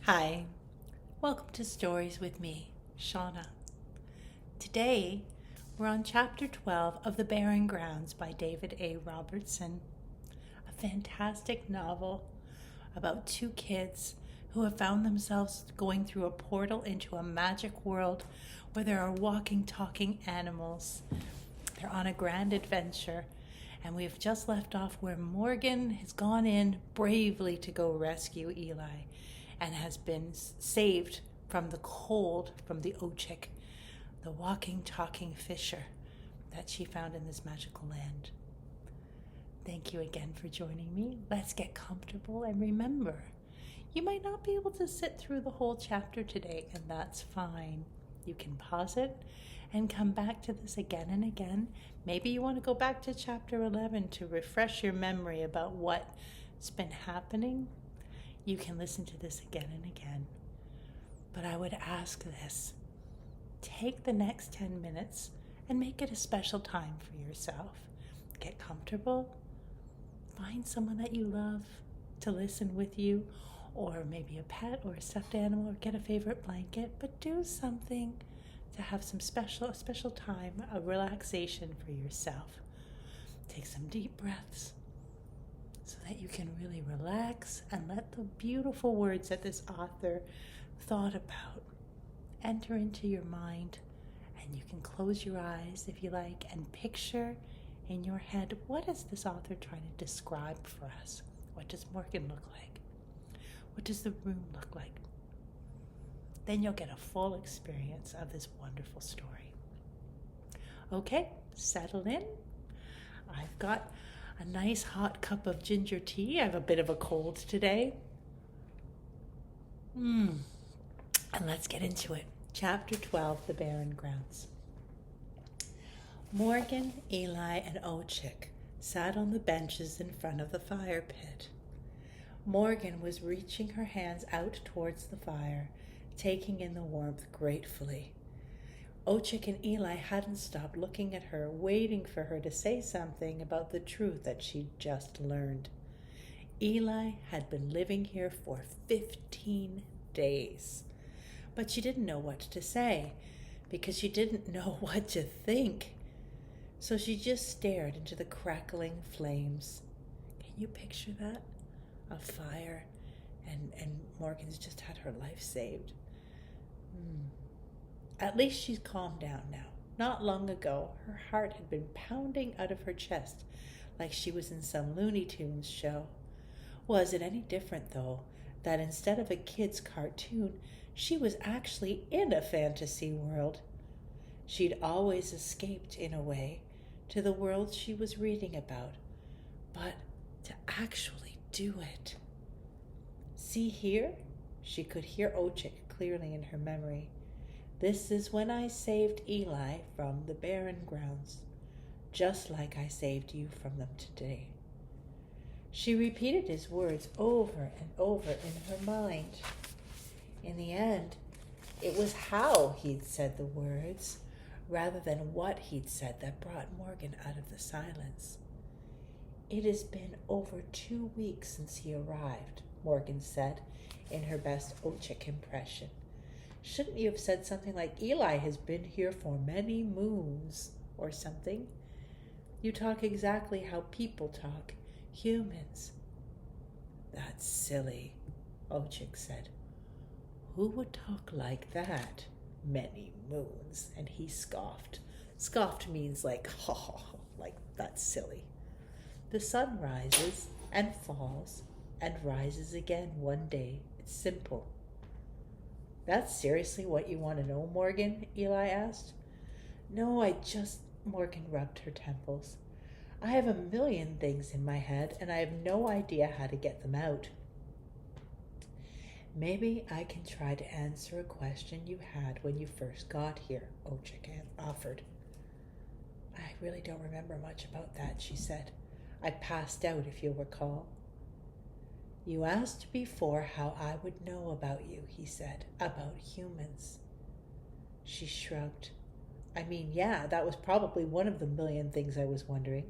Hi, welcome to Stories with me, Shonna. Today, we're on Chapter 12 of The Barren Grounds by David A. Robertson, a fantastic novel about two kids who have found themselves going through a portal into a magic world where there are walking, talking animals. They're on a grand adventure, and we've just left off where Morgan has gone in bravely to go rescue Eli and has been saved from the cold from the Ochik, the walking, talking fisher that she found in this magical land. Thank you again for joining me. Let's get comfortable, and remember, you might not be able to sit through the whole chapter today, and that's fine. You can pause it and come back to this again and again. Maybe you want to go back to chapter 11 to refresh your memory about what's been happening. You can listen to this again and again. But I would ask this. Take the next 10 minutes and make it a special time for yourself. Get comfortable. Find someone that you love to listen with you, or maybe a pet or a stuffed animal, or get a favorite blanket, but do something to have some special time, a relaxation for yourself. Take some deep breaths so that you can really relax and let the beautiful words that this author thought about enter into your mind. And you can close your eyes if you like and picture in your head, what is this author trying to describe for us? What does Morgan look like? What does the room look like? Then you'll get a full experience of this wonderful story. Okay, settle in. I've got a nice hot cup of ginger tea. I have a bit of a cold today. And let's get into it. Chapter 12, The Barren Grounds. Morgan, Eli, and Ochik sat on the benches in front of the fire pit. Morgan was reaching her hands out towards the fire, taking in the warmth gratefully. Ochik and Eli hadn't stopped looking at her, waiting for her to say something about the truth that she'd just learned. Eli had been living here for 15 days, but she didn't know what to say because she didn't know what to think. So she just stared into the crackling flames. Can you picture that? A fire, and Morgan's just had her life saved. At least she's calmed down now. Not long ago, her heart had been pounding out of her chest like she was in some Looney Tunes show. Was it any different, though, that instead of a kid's cartoon, she was actually in a fantasy world? She'd always escaped, in a way, to the world she was reading about, but to actually do it. See here? She could hear Ochik clearly in her memory. This is when I saved Eli from the Barren Grounds, just like I saved you from them today. She repeated his words over and over in her mind. In the end, it was how he'd said the words, rather than what he'd said, that brought Morgan out of the silence. It has been over 2 weeks since he arrived, Morgan said, in her best Ochik impression. Shouldn't you have said something like, Eli has been here for many moons, or something? You talk exactly how people talk, humans. That's silly, Ochik said. Who would talk like that? Many moons. And he scoffed. Scoffed means like, ha ha ha, like that's silly. The sun rises and falls and rises again one day. It's simple. That's seriously what you want to know, Morgan? Eli asked. No, Morgan rubbed her temples. I have a million things in my head, and I have no idea how to get them out. Maybe I can try to answer a question you had when you first got here, Ochik offered. I really don't remember much about that, she said. I passed out, if you'll recall. You asked before how I would know about you, he said, about humans. She shrugged. I mean, yeah, that was probably one of the million things I was wondering.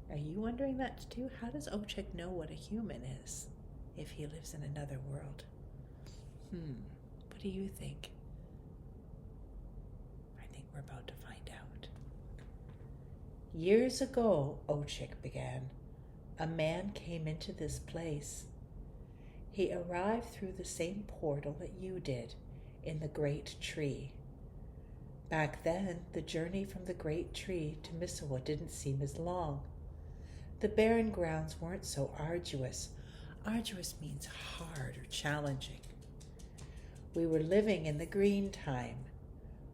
Are you wondering that too? How does Ochik know what a human is? if he lives in another world. What do you think? I think we're about to find out. Years ago, Ochik began, a man came into this place. He arrived through the same portal that you did, in the great tree. Back then, the journey from the great tree to Missawa didn't seem as long. The Barren Grounds weren't so arduous. Arduous means hard or challenging. We were living in the green time,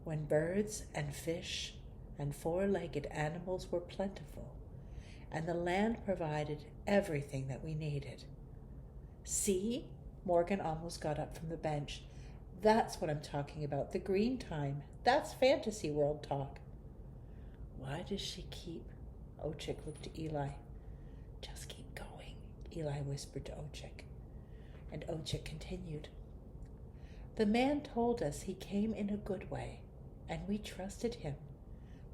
when birds and fish and four-legged animals were plentiful, and the land provided everything that we needed. See? Morgan almost got up from the bench. That's what I'm talking about, the green time. That's fantasy world talk. Why does she keep? Ochik looked to Eli. Just keep going, Eli whispered to Ochik. And Ochik continued. The man told us he came in a good way, and we trusted him,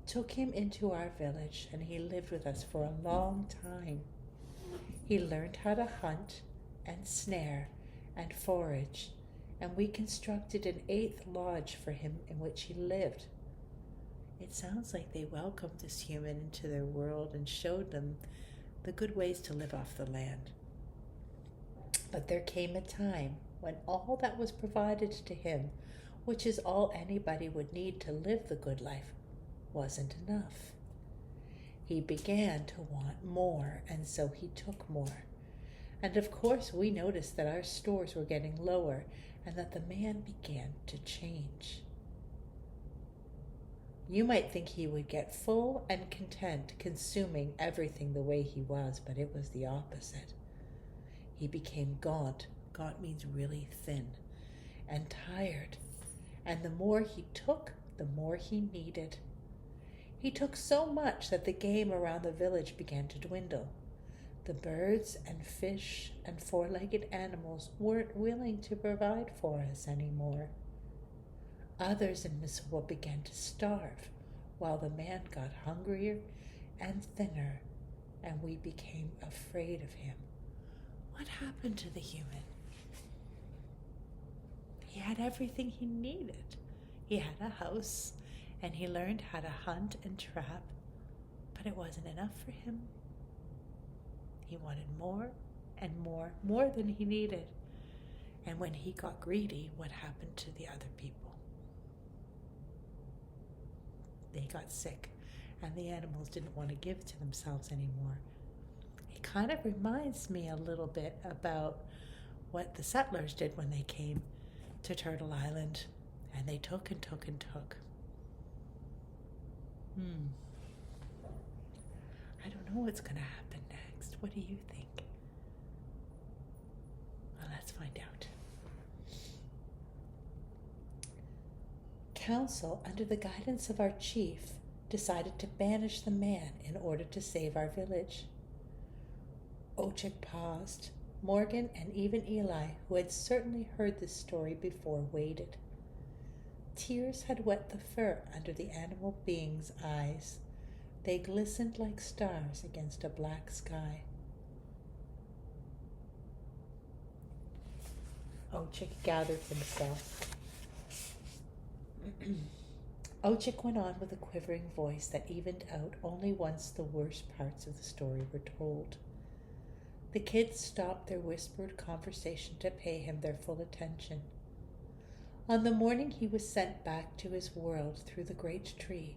took him into our village, and he lived with us for a long time. He learned how to hunt and snare and forage, and we constructed an 8th lodge for him in which he lived. It sounds like they welcomed this human into their world and showed them the good ways to live off the land. But there came a time when all that was provided to him, which is all anybody would need to live the good life, wasn't enough. He began to want more, and so he took more. And of course we noticed that our stores were getting lower and that the man began to change. You might think he would get full and content, consuming everything the way he was, but it was the opposite. He became gaunt. Gaunt means really thin, and tired. And the more he took, the more he needed. He took so much that the game around the village began to dwindle. The birds and fish and four-legged animals weren't willing to provide for us anymore. Others in Missawa began to starve, while the man got hungrier and thinner, and we became afraid of him. What happened to the human? He had everything he needed. He had a house, and he learned how to hunt and trap, but it wasn't enough for him. He wanted more and more than he needed. And when he got greedy, what happened to the other people? They got sick, and the animals didn't want to give to themselves anymore. It kind of reminds me a little bit about what the settlers did when they came to Turtle Island, and they took and took and took. I don't know what's going to happen next. What do you think? Well, let's find out. Council, under the guidance of our chief, decided to banish the man in order to save our village. Ochik paused. Morgan and even Eli, who had certainly heard this story before, waited. Tears had wet the fur under the animal being's eyes. They glistened like stars against a black sky. Ochik gathered himself. Ochik went on with a quivering voice that evened out only once the worst parts of the story were told. The kids stopped their whispered conversation to pay him their full attention. On the morning he was sent back to his world through the great tree,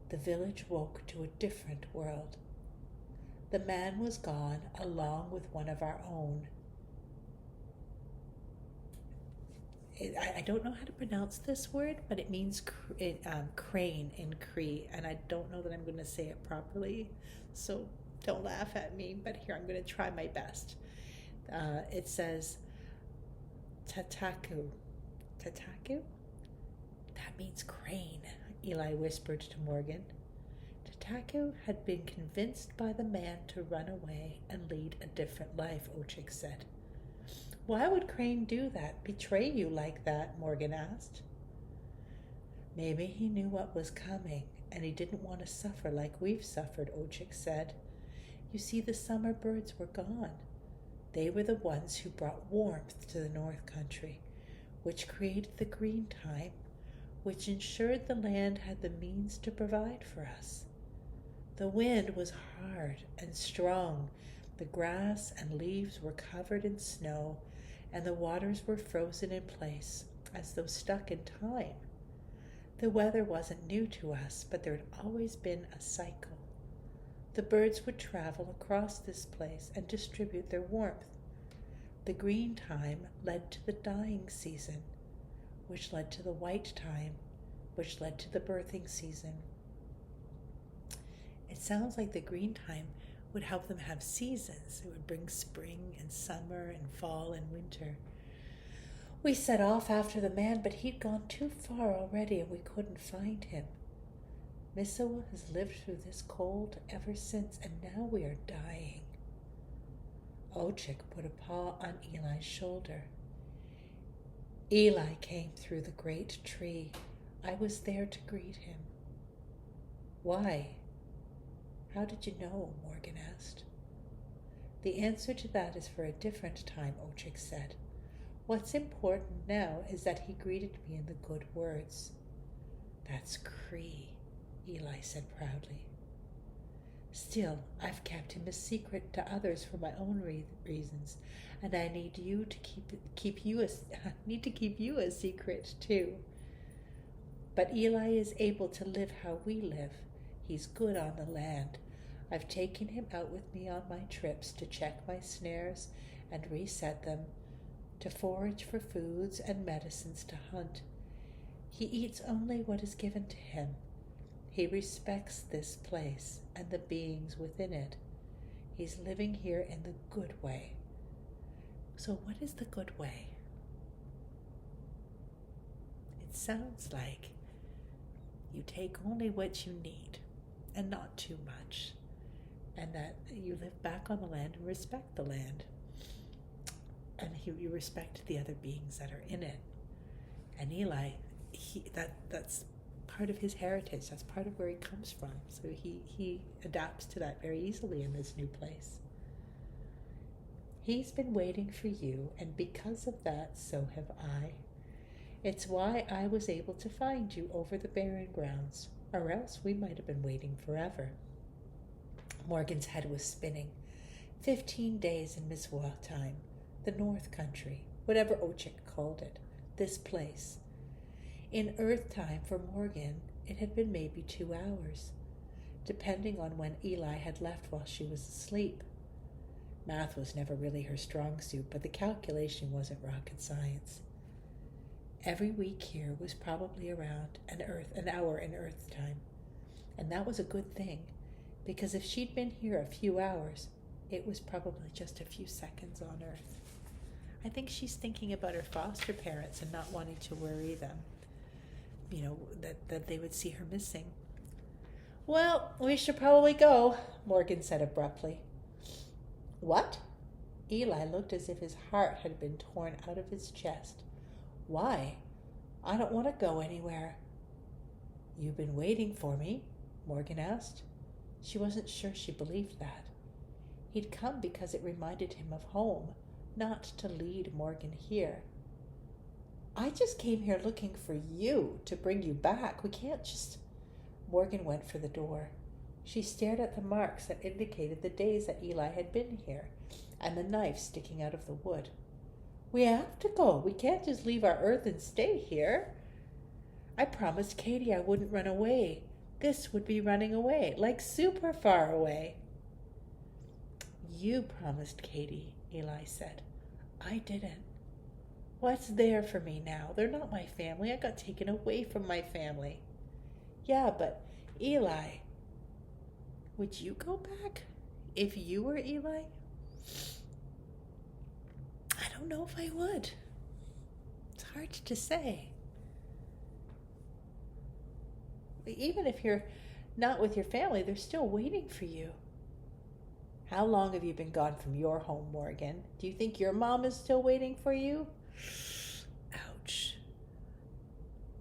the village woke to a different world. The man was gone, along with one of our own. I don't know how to pronounce this word, but it means crane in Cree, and I don't know that I'm going to say it properly, so don't laugh at me, but here I'm going to try my best. It says Tataku. Tataku? That means crane, Eli whispered to Morgan. Tataku had been convinced by the man to run away and lead a different life, Ochik said. Why would Crane do that, betray you like that? Morgan asked. Maybe he knew what was coming, and he didn't want to suffer like we've suffered, Ochik said. You see, the summer birds were gone. They were the ones who brought warmth to the North Country, which created the green time, which ensured the land had the means to provide for us. The wind was hard and strong. The grass and leaves were covered in snow, and the waters were frozen in place, as though stuck in time. The weather wasn't new to us, but there had always been a cycle. The birds would travel across this place and distribute their warmth. The green time led to the dying season, which led to the white time, which led to the birthing season. It sounds like the green time would help them have seasons. It would bring spring and summer and fall and winter. We set off after the man, but he'd gone too far already and we couldn't find him. Missawa has lived through this cold ever since, and now we are dying. Ochik put a paw on Eli's shoulder. Eli came through the great tree. I was there to greet him. Why? How did you know? Morgan asked. The answer to that is for a different time, Ochik said. What's important now is that he greeted me in the good words. That's Cree, Eli said proudly. Still, I've kept him a secret to others for my own reasons, and I need you to keep you a secret too. But Eli is able to live how we live. He's good on the land. I've taken him out with me on my trips to check my snares and reset them, to forage for foods and medicines, to hunt. He eats only what is given to him. He respects this place and the beings within it. He's living here in the good way. So what is the good way? It sounds like you take only what you need and not too much, and that you live back on the land and respect the land, and you respect the other beings that are in it. And Eli, that's part of his heritage. That's part of where he comes from. So he adapts to that very easily in this new place. He's been waiting for you, and because of that, so have I. It's why I was able to find you over the Barren Grounds, or else we might have been waiting forever. Morgan's head was spinning. 15 days in Miswa time, the North Country, whatever Ochik called it, this place. In Earth time for Morgan, it had been maybe 2 hours, depending on when Eli had left while she was asleep. Math was never really her strong suit, but the calculation wasn't rocket science. Every week here was probably around an hour in Earth time, and that was a good thing, because if she'd been here a few hours, it was probably just a few seconds on Earth. I think she's thinking about her foster parents and not wanting to worry them, that they would see her missing. Well, we should probably go, Morgan said abruptly. What? Eli looked as if his heart had been torn out of his chest. Why? I don't want to go anywhere. You've been waiting for me? Morgan asked. She wasn't sure she believed that. He'd come because it reminded him of home, not to lead Morgan here. I just came here looking for you, to bring you back. We can't just... Morgan went for the door. She stared at the marks that indicated the days that Eli had been here, and the knife sticking out of the wood. We have to go. We can't just leave our earth and stay here. I promised Katie I wouldn't run away. This would be running away, like super far away. You promised Katie, Eli said. I didn't. What's there for me now? They're not my family. I got taken away from my family. Yeah, but Eli, would you go back if you were Eli? I don't know if I would. It's hard to say. Even if you're not with your family, they're still waiting for you. How long have you been gone from your home, Morgan? Do you think your mom is still waiting for you? Ouch.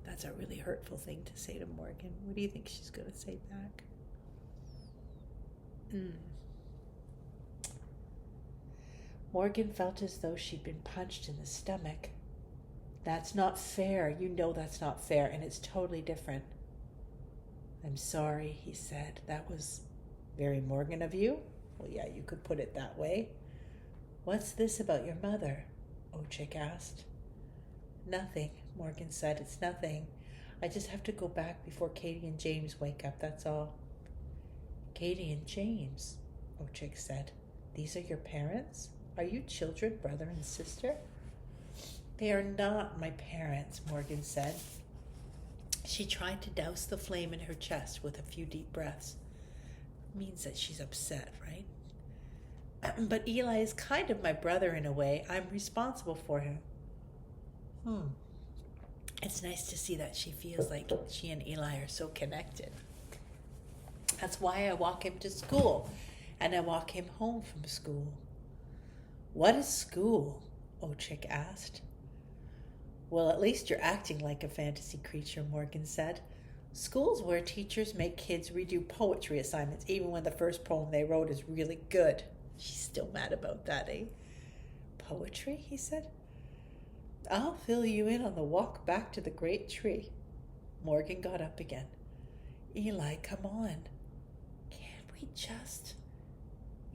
That's a really hurtful thing to say to Morgan. What do you think she's going to say back? Morgan felt as though she'd been punched in the stomach. That's not fair. You know that's not fair, and it's totally different. I'm sorry, he said. That was very Morgan of you. Well, yeah, you could put it that way. What's this about your mother? Ochik asked. Nothing, Morgan said. It's nothing. I just have to go back before Katie and James wake up, that's all. Katie and James, Ochik said. These are your parents? Are you children, brother and sister? They are not my parents, Morgan said. She tried to douse the flame in her chest with a few deep breaths. Means that she's upset, right? But Eli is kind of my brother in a way. I'm responsible for him. It's nice to see that she feels like she and Eli are so connected. That's why I walk him to school, and I walk him home from school. What is school? Ochik asked. Well, at least you're acting like a fantasy creature, Morgan said. School's where teachers make kids redo poetry assignments, even when the first poem they wrote is really good. She's still mad about that, eh? Poetry, he said. I'll fill you in on the walk back to the great tree. Morgan got up again. Eli, come on. Can't we just...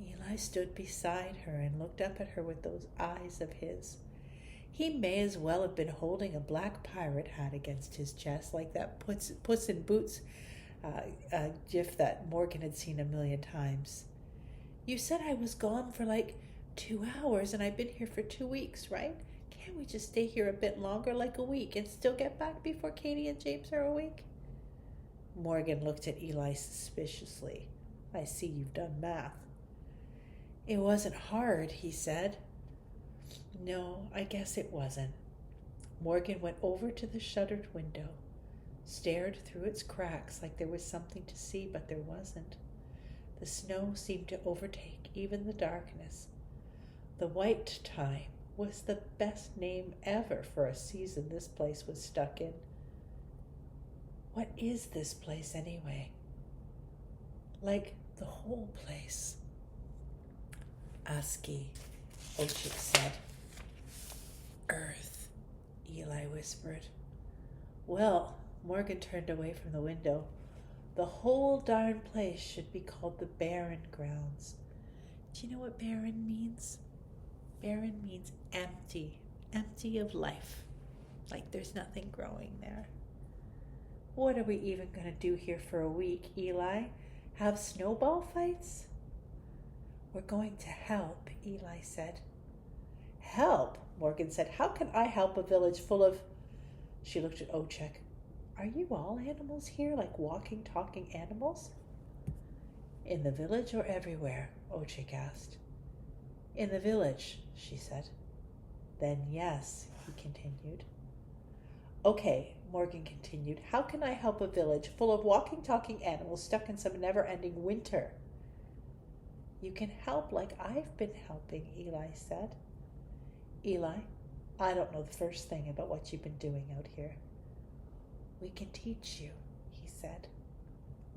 Eli stood beside her and looked up at her with those eyes of his. He may as well have been holding a black pirate hat against his chest, like that Puss in Boots gif that Morgan had seen a million times. You said I was gone for like 2 hours, and I've been here for 2 weeks, right? Can't we just stay here a bit longer, like a week, and still get back before Katie and James are awake? Morgan looked at Eli suspiciously. I see you've done math. It wasn't hard, he said. No, I guess it wasn't. Morgan went over to the shuttered window, stared through its cracks like there was something to see, but there wasn't. The snow seemed to overtake even the darkness. The white time was the best name ever for a season this place was stuck in. What is this place anyway? Like the whole place. ASCII, Ochik said. Earth, Eli whispered. Well, Morgan turned away from the window. The whole darn place should be called the Barren Grounds. Do you know what barren means? Barren means empty, empty of life. Like there's nothing growing there. What are we even going to do here for a week, Eli? Have snowball fights? We're going to help, Eli said. Help, Morgan said. How can I help a village full of... She looked at Ochik. Are you all animals here, like walking, talking animals? In the village or everywhere? Ochik asked. In the village, she said. Then yes, he continued. Okay, Morgan continued. How can I help a village full of walking, talking animals stuck in some never-ending winter? You can help like I've been helping, Eli said. Eli, I don't know the first thing about what you've been doing out here. We can teach you, he said.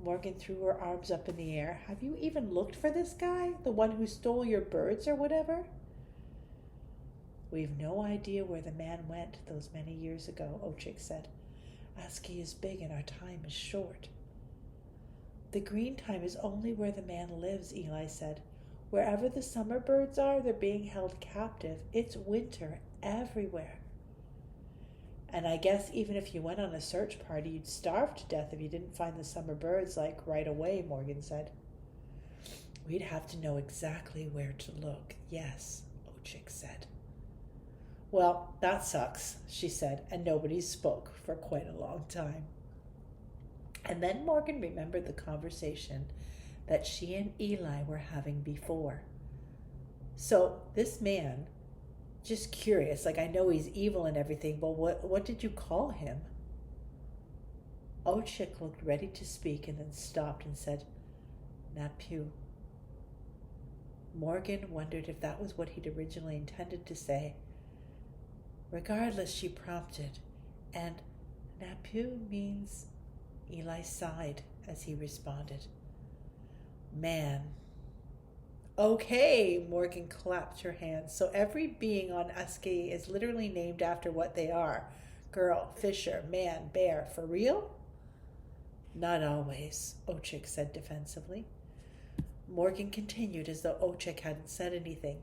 Morgan threw her arms up in the air. Have you even looked for this guy? The one who stole your birds or whatever? We've no idea where the man went those many years ago, Ochik said. ASCII is big and our time is short. The green time is only where the man lives, Eli said. Wherever the summer birds are, they're being held captive. It's winter everywhere. And I guess even if you went on a search party, you'd starve to death if you didn't find the summer birds, like, right away, Morgan said. We'd have to know exactly where to look. Yes, Ochik said. Well, that sucks, she said, and nobody spoke for quite a long time. And then Morgan remembered the conversation that she and Eli were having before. So this man, just curious, like I know he's evil and everything, but what did you call him? Ochik looked ready to speak and then stopped and said, Napu. Morgan wondered if that was what he'd originally intended to say. Regardless, she prompted, and Napu means... Eli sighed as he responded. Man. Okay, Morgan clapped her hands. So every being on Uskay is literally named after what they are. Girl, fisher, man, bear. For real? Not always, Ochik said defensively. Morgan continued as though Ochik hadn't said anything.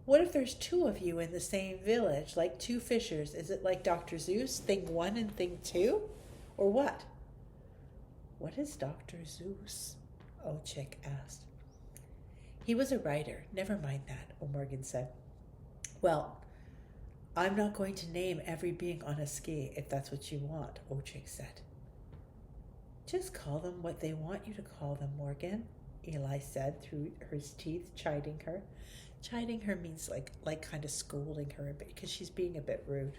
What if there's two of you in the same village, like two fishers? Is it like Dr. Zeus, thing one and thing two? Or what? What is Dr. Zeus? Ochik asked. He was a writer. Never mind that, Morgan said. Well, I'm not going to name every being on a ski if that's what you want, Ochik said. Just call them what they want you to call them, Morgan, Eli said through his teeth, chiding her. Chiding her means like kind of scolding her a bit because she's being a bit rude.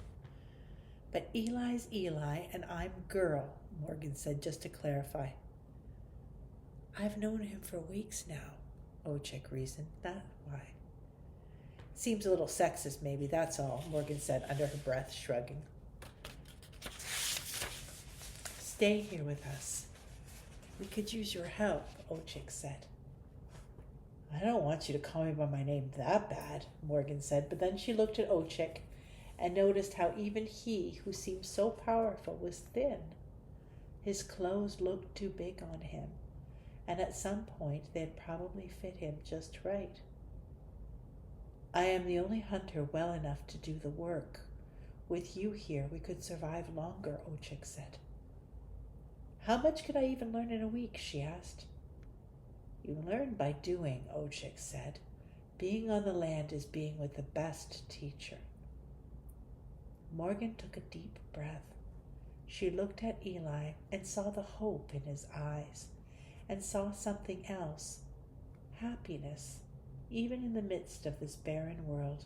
But Eli's Eli and I'm girl, Morgan said just to clarify. I've known him for weeks now, Ochik reasoned. That's why. Seems a little sexist maybe, that's all, Morgan said under her breath, shrugging. Stay here with us. We could use your help, Ochik said. I don't want you to call me by my name that bad, Morgan said, but then she looked at Ochik and noticed how even he, who seemed so powerful, was thin. His clothes looked too big on him, and at some point they had probably fit him just right. I am the only hunter well enough to do the work. With you here, we could survive longer, Ochik said. How much could I even learn in a week, she asked. You learn by doing, Ochik said. Being on the land is being with the best teacher. Morgan took a deep breath. She looked at Eli and saw the hope in his eyes, and saw something else, happiness, even in the midst of this barren world.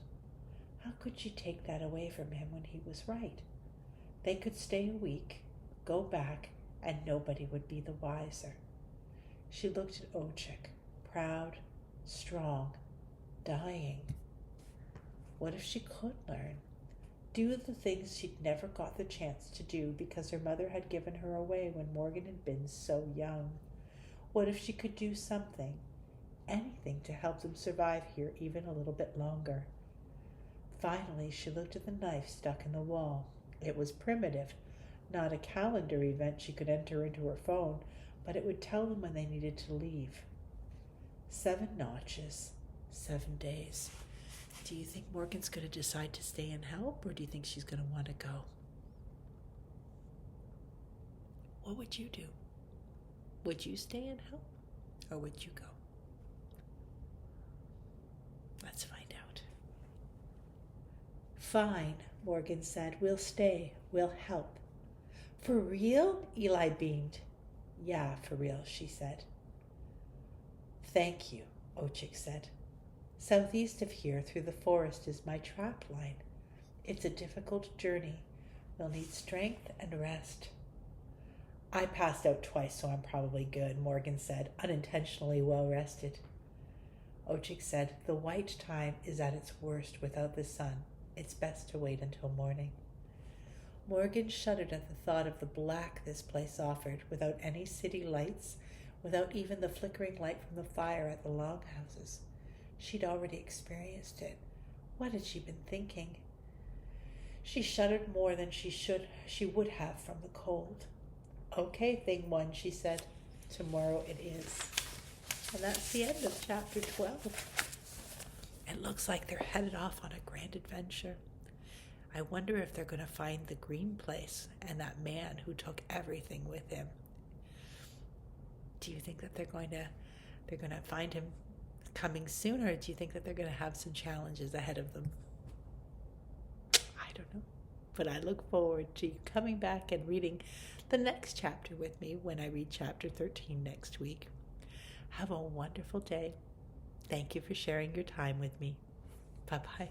How could she take that away from him when he was right? They could stay a week, go back, and nobody would be the wiser. She looked at Ochik, proud, strong, dying. What if she could learn? Do the things she'd never got the chance to do because her mother had given her away when Morgan had been so young? What if she could do something, anything to help them survive here even a little bit longer? Finally, she looked at the knife stuck in the wall. It was primitive, not a calendar event she could enter into her phone, but it would tell them when they needed to leave. 7 notches, 7 days. Do you think Morgan's going to decide to stay and help, or do you think she's going to want to go? What would you do? Would you stay and help, or would you go? Let's find out. Fine, Morgan said. We'll stay. We'll help. For real? Eli beamed. Yeah, for real, she said. Thank you, Ochik said. Southeast of here, through the forest, is my trap line. It's a difficult journey. We'll need strength and rest. I passed out twice, so I'm probably good, Morgan said, unintentionally well rested. Ochik said, the white time is at its worst without the sun. It's best to wait until morning. Morgan shuddered at the thought of the black this place offered, without any city lights, without even the flickering light from the fire at the longhouses. She'd already experienced it. What had she been thinking? She shuddered more than she would have from the cold. Okay, thing one, she said. Tomorrow it is. And that's the end of chapter 12. It looks like they're headed off on a grand adventure. I wonder if they're going to find the green place and that man who took everything with him. Do you think that they're going to find him coming soon, or do you think that they're going to have some challenges ahead of them? I don't know. But I look forward to you coming back and reading the next chapter with me when I read chapter 13 next week. Have a wonderful day. Thank you for sharing your time with me. Bye-bye.